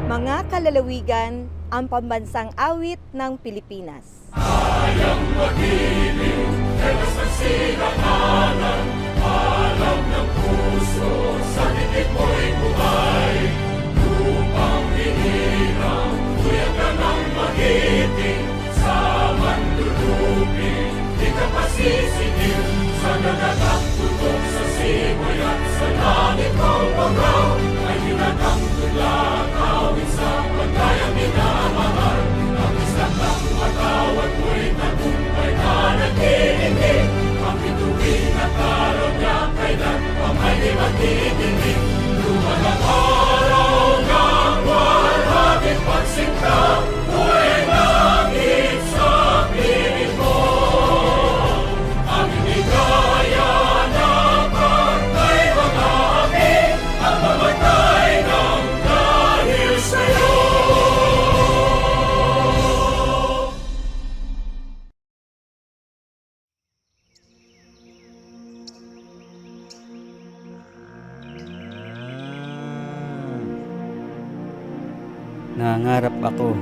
Mga kalalawigan, ang pambansang awit ng Pilipinas. Kayang magiliw, telas ng sinakanan, alam ng puso, sa dikit mo'y buhay. Lupang hinirang, tuyag ka ng magiting, sa manlulupin, di ka pasisitil, sa nagagang tutok sa simoy at sa langit mong pangaw, ay hinagang tulad, awit sa pagkayang minamahal. Ang isang ng matawad mo'y tagumpay na naghihingi, ang bituin at araw niya kailan pa may di magtitingin. Lumalang araw ng walhaging pagsinta, mo'y langit sa piling mo. Ang inigaya na pagkay mga api, ang mamatay ng dahil sa'yo. Nangangarap ako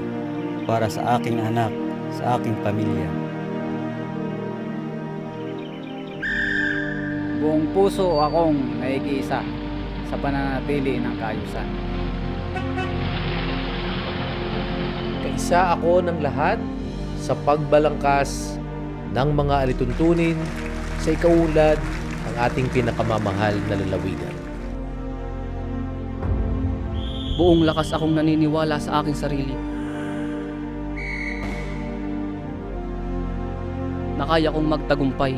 para sa aking anak, sa aking pamilya. Buong puso akong naikiisa sa pananatili ng kaayusan. Kaisa ako ng lahat sa pagbalangkas ng mga alituntunin sa ikaulad ang ating pinakamamahal na lalawigan. Buong lakas akong naniniwala sa aking sarili na kaya kong magtagumpay.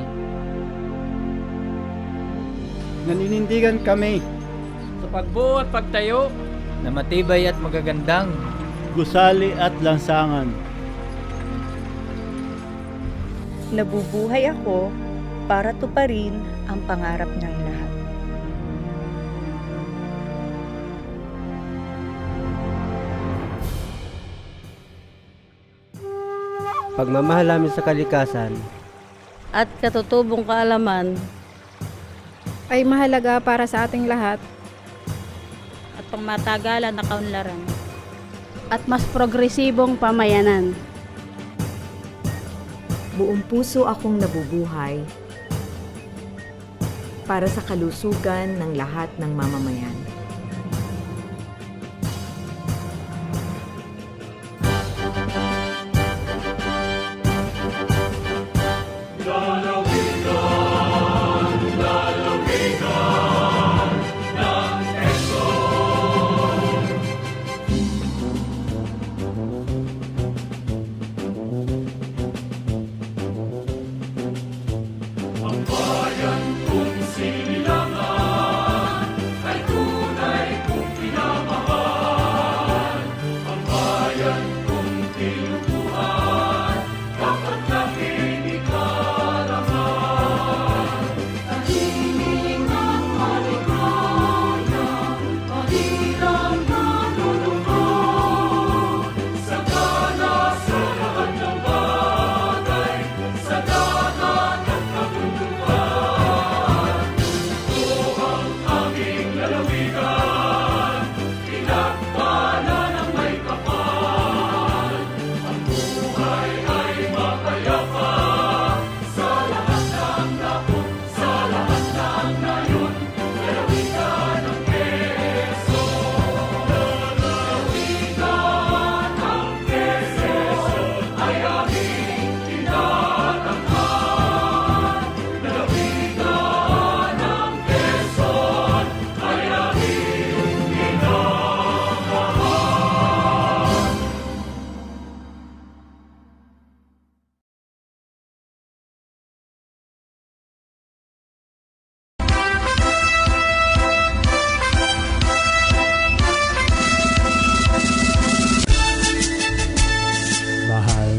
Naninindigan kami Sa pagbuo at pagtayo na matibay at magagandang gusali at lansangan. Nabubuhay ako para tuparin ang pangarap ng lahat. Pagmamahal namin sa kalikasan at katutubong kaalaman ay mahalaga para sa ating lahat at pangmatagalan na kaunlaran at mas progresibong pamayanan. Buong puso akong nabubuhay para sa kalusugan ng lahat ng mamamayan.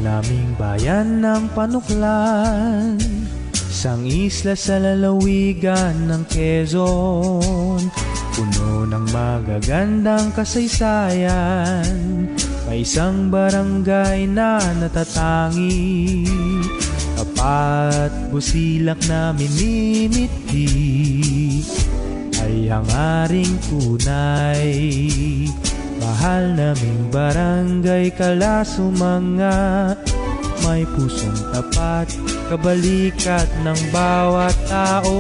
Naming bayan ng Panuklan, isang isla sa lalawigan ng Quezon, puno ng magagandang kasaysayan, may isang barangay na natatangi, tapat busilak na minimithi, ay hangaring tunay. Mahal naming barangay Kalasumanga, may pusong tapat, kabalikat ng bawat tao.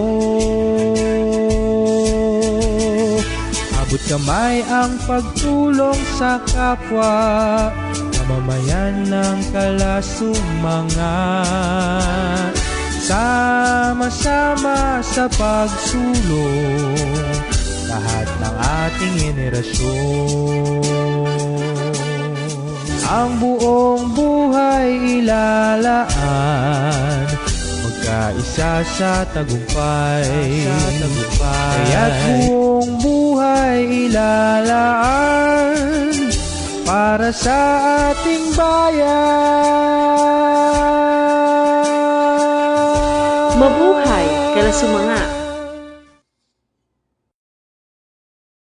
Abot kamay ang pagtulong sa kapwa, mamamayan ng Kalasumanga. Sama-sama sa pagsulong, lahat ng ating henerasyon. Ang buong buhay ilalaan, magkaisa sa tagumpay. Kaya't buong buhay ilalaan para sa ating bayan.